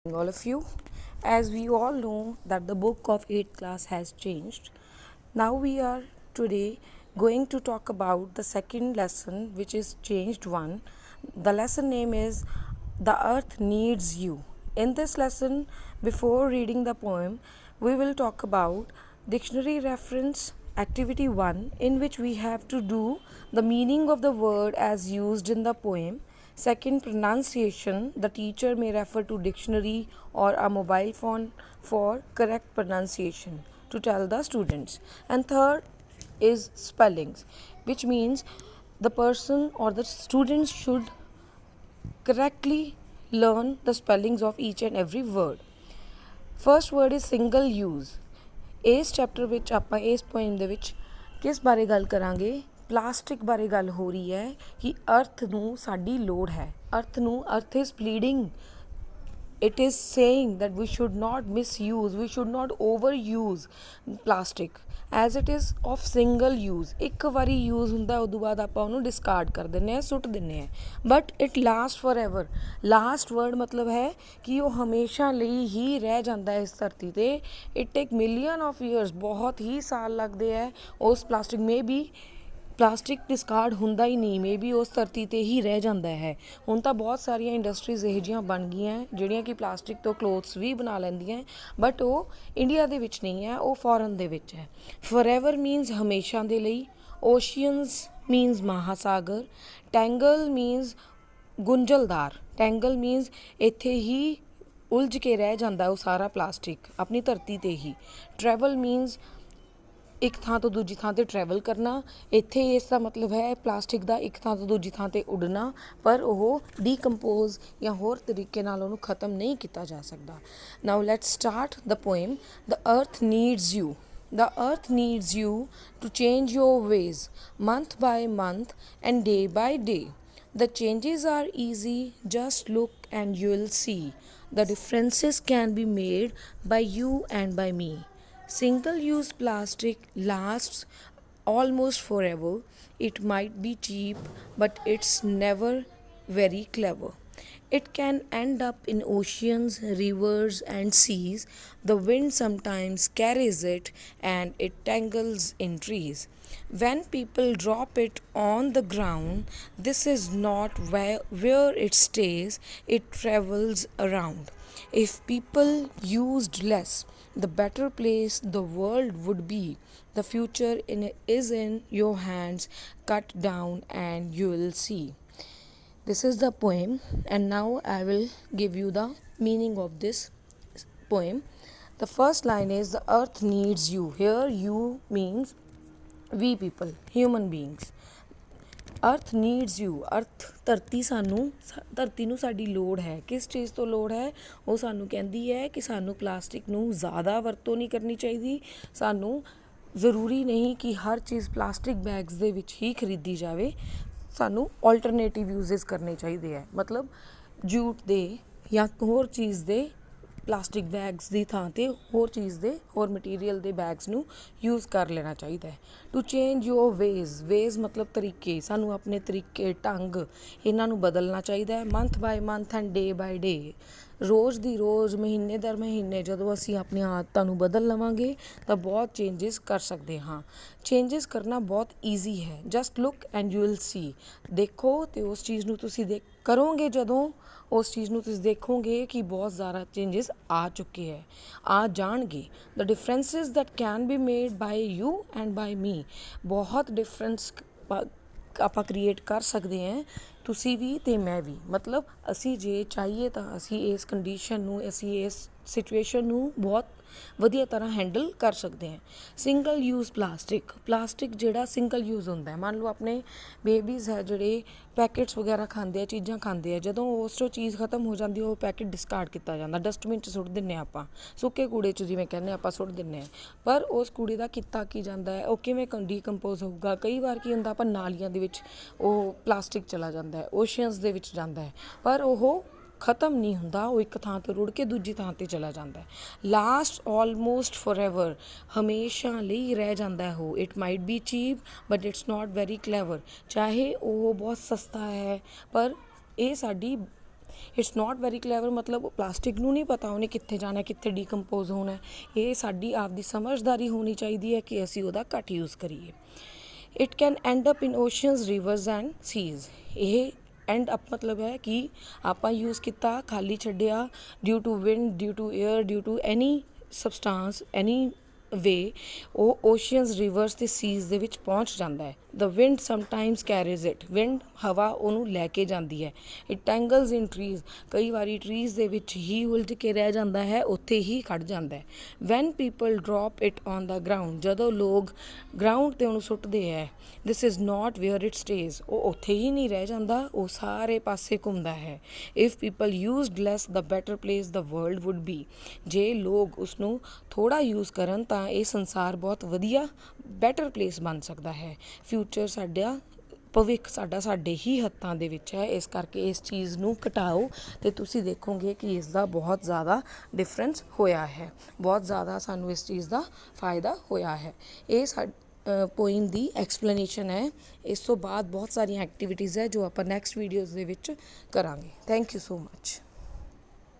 All of you. As we all know that the book of 8th class has changed. Now we are today going to talk about the second lesson, which is changed one. The lesson name is The Earth Needs You. In this lesson, before reading the poem, we will talk about dictionary reference activity 1, in which we have to do the meaning of the word as used in the poem. Second, pronunciation. The teacher may refer to dictionary or a mobile phone for correct pronunciation to tell the students. And third is spellings, which means the person or the students should correctly learn the spellings of each and every word. First word is single use. ਇਸ chapter ਵਿੱਚ ਆਪਾਂ ਇਸ poem ਦੇ ਵਿੱਚ ਕਿਸ ਬਾਰੇ ਗੱਲ ਕਰਾਂਗੇ? ਪਲਾਸਟਿਕ ਬਾਰੇ ਗੱਲ ਹੋ ਰਹੀ ਹੈ ਕਿ ਅਰਥ ਨੂੰ ਸਾਡੀ ਲੋੜ ਹੈ। Earth is pleading, it is saying that we should not misuse, we should not overuse plastic as it is of single use. ਇੱਕ ਵਾਰੀ ਯੂਜ਼ ਹੁੰਦਾ, ਉਦੋਂ ਬਾਅਦ ਆਪਾਂ ਉਹਨੂੰ ਡਿਸਕਾਰਡ ਕਰ ਦਿੰਦੇ ਹਾਂ, ਸੁੱਟ ਦਿੰਦੇ ਹਾਂ। But it last forever. Last word ਮਤਲਬ ਹੈ ਕਿ ਉਹ ਹਮੇਸ਼ਾ ਲਈ ਹੀ ਰਹਿ ਜਾਂਦਾ ਹੈ ਇਸ ਧਰਤੀ 'ਤੇ। It take million of years, ਬਹੁਤ ਹੀ ਸਾਲ ਲੱਗਦੇ ਹੈ ਉਸ plastic may be plastic discard ਹੁੰਦਾ ਹੀ ਨਹੀਂ, ਮੇ ਬੀ ਉਸ ਧਰਤੀ 'ਤੇ ਹੀ ਰਹਿ ਜਾਂਦਾ ਹੈ। ਹੁਣ ਤਾਂ ਬਹੁਤ ਸਾਰੀਆਂ ਇੰਡਸਟਰੀਜ਼ ਇਹੋ ਜਿਹੀਆਂ ਬਣ ਗਈਆਂ ਜਿਹੜੀਆਂ ਕਿ ਪਲਾਸਟਿਕ ਤੋਂ ਕਲੋਥਸ ਵੀ ਬਣਾ ਲੈਂਦੀਆਂ, ਬਟ ਉਹ ਇੰਡੀਆ ਦੇ ਵਿੱਚ ਨਹੀਂ ਹੈ, ਉਹ ਫੋਰਨ ਦੇ ਵਿੱਚ ਹੈ। ਫੋਰਐਵਰ ਮੀਨਸ ਹਮੇਸ਼ਾ ਦੇ ਲਈ। ਓਸ਼ੀਅਨਸ ਮੀਨਸ ਮਹਾਸਾਗਰ। ਟੈਂਗਲ ਮੀਨਸ ਗੁੰਝਲਦਾਰ। ਟੈਂਗਲ ਮੀਨਸ ਇੱਥੇ ਹੀ ਉਲਝ ਕੇ ਰਹਿ ਜਾਂਦਾ ਉਹ ਸਾਰਾ ਪਲਾਸਟਿਕ ਆਪਣੀ ਧਰਤੀ 'ਤੇ ਹੀ। ਟਰੈਵਲ ਮੀਨਸ ਇੱਕ ਥਾਂ ਤੋਂ ਦੂਜੀ ਥਾਂ 'ਤੇ ਟਰੈਵਲ ਕਰਨਾ। ਇੱਥੇ ਇਸ ਦਾ ਮਤਲਬ ਹੈ ਪਲਾਸਟਿਕ ਦਾ ਇੱਕ ਥਾਂ ਤੋਂ ਦੂਜੀ ਥਾਂ 'ਤੇ ਉੱਡਣਾ, ਪਰ ਉਹ ਡੀਕੰਪੋਜ਼ ਜਾਂ ਹੋਰ ਤਰੀਕੇ ਨਾਲ ਉਹਨੂੰ ਖ਼ਤਮ ਨਹੀਂ ਕੀਤਾ ਜਾ ਸਕਦਾ। Now let's start the poem. The earth needs you. The earth needs you to change your ways month by month and day by day. The changes are easy, just look and you'll see. The differences can be made by you and by me. Single-use plastic lasts almost forever. It might be cheap, but it's never very clever. It can end up in oceans, rivers, and seas. The wind sometimes carries it and it tangles in trees. When people drop it on the ground, this is not where it stays, it travels around. If people used less, the better place the world would be. The future is in your hands. Cut down and you will see. This is the poem, and now I will give you the meaning of this poem. The first line is the earth needs you. Here you means we people, human beings. ਅਰਥ needs you. ਅਰਥ ਧਰਤੀ ਨੂੰ ਸਾਡੀ ਲੋੜ ਹੈ। ਕਿਸ ਚੀਜ਼ ਤੋਂ ਲੋੜ ਹੈ? ਉਹ ਸਾਨੂੰ ਕਹਿੰਦੀ ਹੈ ਕਿ ਸਾਨੂੰ ਪਲਾਸਟਿਕ ਨੂੰ ਜ਼ਿਆਦਾ ਵਰਤੋਂ ਨਹੀਂ ਕਰਨੀ ਚਾਹੀਦੀ। ਸਾਨੂੰ ਜ਼ਰੂਰੀ ਨਹੀਂ ਕਿ ਹਰ ਚੀਜ਼ ਪਲਾਸਟਿਕ ਬੈਗਸ ਦੇ ਵਿੱਚ ਹੀ ਖਰੀਦੀ ਜਾਵੇ। ਸਾਨੂੰ ਆਲਟਰਨੇਟਿਵ ਯੂਜ਼ਸ ਕਰਨੇ ਚਾਹੀਦੇ ਹੈ। ਮਤਲਬ ਜੂਟ ਦੇ ਜਾਂ ਹੋਰ ਚੀਜ਼ ਦੇ ਪਲਾਸਟਿਕ ਬੈਗਸ ਦੀ ਥਾਂ 'ਤੇ ਹੋਰ ਮਟੀਰੀਅਲ ਦੇ ਬੈਗਸ ਨੂੰ ਯੂਜ਼ ਕਰ ਲੈਣਾ ਚਾਹੀਦਾ ਹੈ। ਟੂ ਚੇਂਜ ਯੋਰ ਵੇਜ਼ ਮਤਲਬ ਤਰੀਕੇ। ਸਾਨੂੰ ਆਪਣੇ ਤਰੀਕੇ, ਢੰਗ ਇਹਨਾਂ ਨੂੰ ਬਦਲਣਾ ਚਾਹੀਦਾ ਹੈ। Month by month and day by day. ਰੋਜ਼ ਦੀ ਰੋਜ਼, ਮਹੀਨੇ ਦਰ ਮਹੀਨੇ ਜਦੋਂ ਅਸੀਂ ਆਪਣੀਆਂ ਆਦਤਾਂ ਨੂੰ ਬਦਲ ਲਵਾਂਗੇ ਤਾਂ ਬਹੁਤ ਚੇਂਜਸ ਕਰ ਸਕਦੇ ਹਾਂ। ਚੇਂਜਸ ਕਰਨਾ ਬਹੁਤ ਈਜ਼ੀ ਹੈ। Just look and you will see. ਦੇਖੋ ਅਤੇ ਉਸ ਚੀਜ਼ ਨੂੰ ਤੁਸੀਂ ਕਰੋਗੇ। ਜਦੋਂ ਉਸ ਚੀਜ਼ ਨੂੰ ਤੁਸੀਂ ਦੇਖੋਗੇ ਕਿ ਬਹੁਤ ਜ਼ਿਆਦਾ ਚੇਂਜਸ ਆ ਚੁੱਕੇ ਹੈ, ਆ ਜਾਣਗੇ। The differences that can be made by you and by me. ਬਹੁਤ ਡਿਫਰੈਂਸ ਆਪਾਂ ਕ੍ਰੀਏਟ ਕਰ ਸਕਦੇ ਹਾਂ, ਤੁਸੀਂ ਵੀ ਅਤੇ ਮੈਂ ਵੀ। ਮਤਲਬ ਅਸੀਂ ਜੇ ਚਾਹੀਏ ਤਾਂ ਅਸੀਂ ਇਸ ਕੰਡੀਸ਼ਨ ਨੂੰ, ਅਸੀਂ ਇਸ ਸਿਚੁਏਸ਼ਨ ਨੂੰ ਬਹੁਤ ਵਧੀਆ ਤਰ੍ਹਾਂ ਹੈਂਡਲ ਕਰ ਸਕਦੇ ਹਾਂ। ਸਿੰਗਲ ਯੂਜ਼ ਪਲਾਸਟਿਕ ਜਿਹੜਾ ਸਿੰਗਲ ਯੂਜ਼ ਹੁੰਦਾ ਹੈ। ਮੰਨ ਲਓ ਆਪਣੇ ਬੇਬੀਜ਼ ਹੈ ਜਿਹੜੇ ਪੈਕਟਸ ਵਗੈਰਾ ਖਾਂਦੇ ਆ, ਚੀਜ਼ਾਂ ਖਾਂਦੇ ਆ, ਜਦੋਂ ਉਸ 'ਚੋਂ ਚੀਜ਼ ਖਤਮ ਹੋ ਜਾਂਦੀ ਉਹ ਪੈਕਟ ਡਿਸਕਾਰਡ ਕੀਤਾ ਜਾਂਦਾ, ਡਸਟਬਿਨ 'ਚ ਸੁੱਟ ਦਿੰਦੇ ਹਾਂ ਆਪਾਂ, ਸੁੱਕੇ ਕੂੜੇ 'ਚ ਜਿਵੇਂ ਕਹਿੰਦੇ ਆਪਾਂ ਸੁੱਟ ਦਿੰਦੇ ਹਾਂ। ਪਰ ਉਸ ਕੂੜੇ ਦਾ ਕੀਤਾ ਕੀ ਜਾਂਦਾ ਹੈ, ਉਹ ਕਿਵੇਂ ਡੀਕੰਪੋਜ਼ ਹੋਊਗਾ? ਕਈ ਵਾਰ ਕੀ ਹੁੰਦਾ, ਆਪਾਂ ਨਾਲੀਆਂ ਦੇ ਵਿੱਚ ਉਹ ਪਲਾਸਟਿਕ ਚਲਾ ਜਾਂਦਾ ਹੈ, ਓਸ਼ੀਅਨਸ ਦੇ ਵਿੱਚ ਜਾਂਦਾ ਹੈ, ਪਰ ਉਹ ਖਤਮ ਨਹੀਂ ਹੁੰਦਾ। ਉਹ ਇੱਕ ਥਾਂ ਤੋਂ ਰੁੜ ਕੇ ਦੂਜੀ ਥਾਂ 'ਤੇ ਚਲਾ ਜਾਂਦਾ ਹੈ। ਲਾਸਟ ਆਲਮੋਸਟ ਫੋਰਐਵਰ, ਹਮੇਸ਼ਾ ਲਈ ਰਹਿ ਜਾਂਦਾ ਹੈ ਉਹ। It might be cheap but it's not very clever. ਚਾਹੇ ਉਹ ਬਹੁਤ ਸਸਤਾ ਹੈ, ਪਰ ਇਹ ਸਾਡੀ ਇਟਸ ਨਾਟ ਵੈਰੀ ਕਲੈਵਰ, ਮਤਲਬ ਪਲਾਸਟਿਕ ਨੂੰ ਨਹੀਂ ਪਤਾ ਉਹਨੇ ਕਿੱਥੇ ਜਾਣਾ, ਕਿੱਥੇ ਡੀਕੰਪੋਜ਼ ਹੋਣਾ। ਇਹ ਸਾਡੀ ਆਪਦੀ ਸਮਝਦਾਰੀ ਹੋਣੀ ਚਾਹੀਦੀ ਹੈ ਕਿ ਅਸੀਂ ਉਹਦਾ ਘੱਟ ਯੂਜ਼ ਕਰੀਏ। It can end up in oceans, rivers and seas. ਇਹ ਐਂਡ ਅਪ ਮਤਲਬ ਹੈ ਕਿ ਆਪਾਂ ਯੂਜ਼ ਕੀਤਾ, ਖਾਲੀ ਛੱਡਿਆ, due to wind, due to air, due to any substance, anyway, ਉਹ ਓਸ਼ੀਅਨਸ, ਰਿਵਰਸ ਅਤੇ ਸੀਜ਼ ਦੇ ਵਿੱਚ ਪਹੁੰਚ ਜਾਂਦਾ ਹੈ। The wind sometimes carries it, wind ਹਵਾ ਉਹਨੂੰ ਲੈ ਕੇ ਜਾਂਦੀ ਹੈ। ਇਟ ਟੈਂਗਲਸ ਇਨ ਟਰੀਜ਼, ਕਈ ਵਾਰੀ ਟਰੀਜ਼ ਦੇ ਵਿੱਚ ਹੀ ਉਲਝ ਕੇ ਰਹਿ ਜਾਂਦਾ ਹੈ, ਉੱਥੇ ਹੀ ਖੜ੍ਹ ਜਾਂਦਾ ਹੈ। When people drop it on the ground, ਜਦੋਂ ਲੋਕ ਗਰਾਊਂਡ 'ਤੇ ਉਹਨੂੰ ਸੁੱਟਦੇ ਹੈ, this is not where it stays, ਉਹ ਉੱਥੇ ਹੀ ਨਹੀਂ ਰਹਿ ਜਾਂਦਾ, ਉਹ ਸਾਰੇ ਪਾਸੇ ਘੁੰਮਦਾ ਹੈ। If people used less the better place the world would be, ਜੇ ਲੋਕ ਉਸਨੂੰ ਥੋੜ੍ਹਾ ਯੂਜ਼ ਕਰਨ ਤਾਂ ਇਹ ਸੰਸਾਰ ਬਹੁਤ ਵਧੀਆ ਬੈਟਰ ਪਲੇਸ ਬਣ ਸਕਦਾ ਹੈ। ਫਿਊਚਰ ਸਾਡਾ, ਭਵਿੱਖ ਸਾਡਾ ਸਾਡੇ ਹੀ ਹੱਥਾਂ ਦੇ ਵਿੱਚ ਹੈ। ਇਸ ਕਰਕੇ ਇਸ ਚੀਜ਼ ਨੂੰ ਘਟਾਓ ਅਤੇ ਤੁਸੀਂ ਦੇਖੋਗੇ ਕਿ ਇਸ ਦਾ ਬਹੁਤ ਜ਼ਿਆਦਾ ਡਿਫਰੈਂਸ ਹੋਇਆ ਹੈ, ਬਹੁਤ ਜ਼ਿਆਦਾ ਸਾਨੂੰ ਇਸ ਚੀਜ਼ ਦਾ ਫਾਇਦਾ ਹੋਇਆ ਹੈ। ਇਹ ਪੋਇਮ ਦੀ ਐਕਸਪਲੇਨੇਸ਼ਨ ਹੈ। ਇਸ ਤੋਂ ਬਾਅਦ ਬਹੁਤ ਸਾਰੀਆਂ ਐਕਟੀਵਿਟੀਜ਼ ਹੈ ਜੋ ਆਪਾਂ ਨੈਕਸਟ ਵੀਡੀਓਜ਼ ਦੇ ਵਿੱਚ ਕਰਾਂਗੇ। Thank you so much.